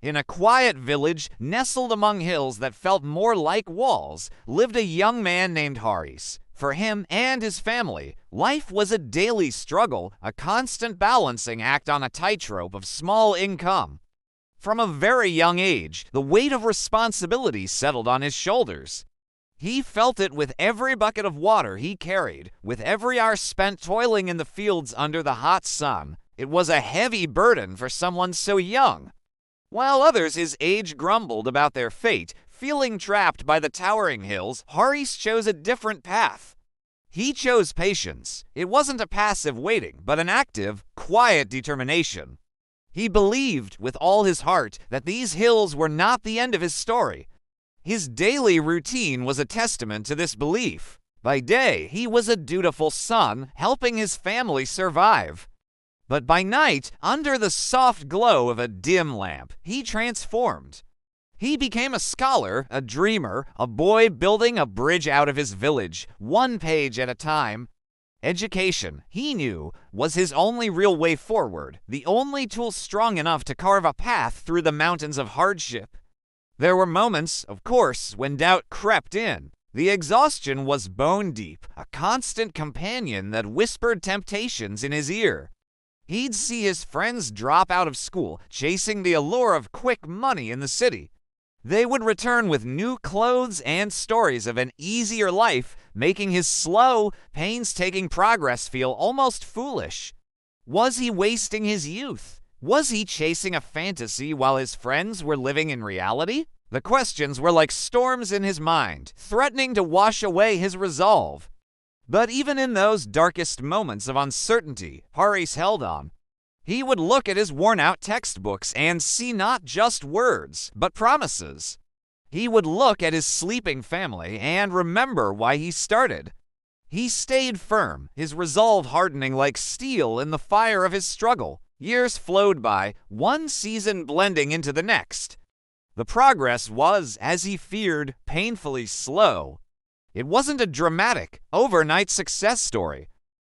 In a quiet village nestled among hills that felt more like walls lived a young man named Haris. For him and his family, life was a daily struggle, a constant balancing act on a tightrope of small income. From a very young age, the weight of responsibility settled on his shoulders. He felt it with every bucket of water he carried, with every hour spent toiling in the fields under the hot sun. It was a heavy burden for someone so young. While others his age grumbled about their fate, feeling trapped by the towering hills, Haris chose a different path. He chose patience. It wasn't a passive waiting, but an active, quiet determination. He believed with all his heart that these hills were not the end of his story. His daily routine was a testament to this belief. By day, he was a dutiful son, helping his family survive. But by night, under the soft glow of a dim lamp, he transformed. He became a scholar, a dreamer, a boy building a bridge out of his village, one page at a time. Education, he knew, was his only real way forward, the only tool strong enough to carve a path through the mountains of hardship. There were moments, of course, when doubt crept in. The exhaustion was bone deep, a constant companion that whispered temptations in his ear. He'd see his friends drop out of school, chasing the allure of quick money in the city. They would return with new clothes and stories of an easier life, making his slow, painstaking progress feel almost foolish. Was he wasting his youth? Was he chasing a fantasy while his friends were living in reality? The questions were like storms in his mind, threatening to wash away his resolve. But even in those darkest moments of uncertainty, Haris held on. He would look at his worn-out textbooks and see not just words, but promises. He would look at his sleeping family and remember why he started. He stayed firm, his resolve hardening like steel in the fire of his struggle. Years flowed by, one season blending into the next. The progress was, as he feared, painfully slow. It wasn't a dramatic, overnight success story.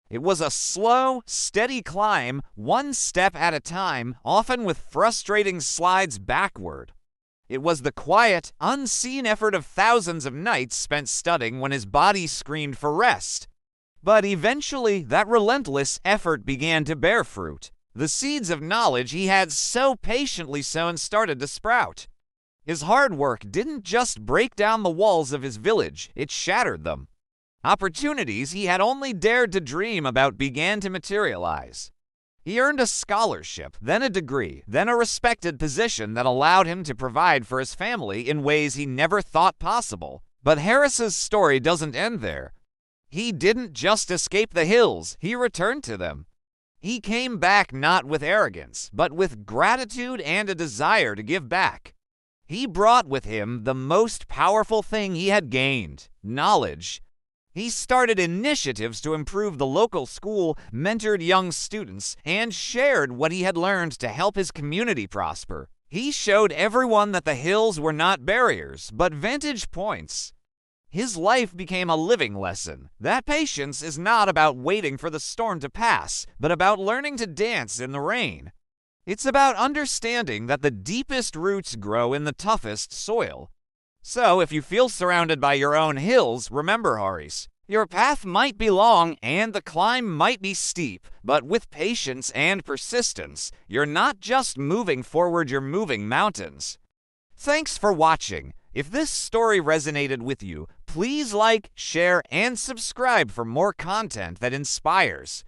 It was a slow, steady climb, one step at a time, often with frustrating slides backward. It was the quiet, unseen effort of thousands of nights spent studying when his body screamed for rest. But eventually, that relentless effort began to bear fruit. The seeds of knowledge he had so patiently sown started to sprout. His hard work didn't just break down the walls of his village, it shattered them. Opportunities he had only dared to dream about began to materialize. He earned a scholarship, then a degree, then a respected position that allowed him to provide for his family in ways he never thought possible. But Haris's story doesn't end there. He didn't just escape the hills, he returned to them. He came back not with arrogance, but with gratitude and a desire to give back. He brought with him the most powerful thing he had gained, knowledge. He started initiatives to improve the local school, mentored young students, and shared what he had learned to help his community prosper. He showed everyone that the hills were not barriers, but vantage points. His life became a living lesson. That patience is not about waiting for the storm to pass, but about learning to dance in the rain. It's about understanding that the deepest roots grow in the toughest soil. So, if you feel surrounded by your own hills, remember, Haris, your path might be long and the climb might be steep, but with patience and persistence, you're not just moving forward, you're moving mountains. Thanks for watching. If this story resonated with you, please like, share, and subscribe for more content that inspires.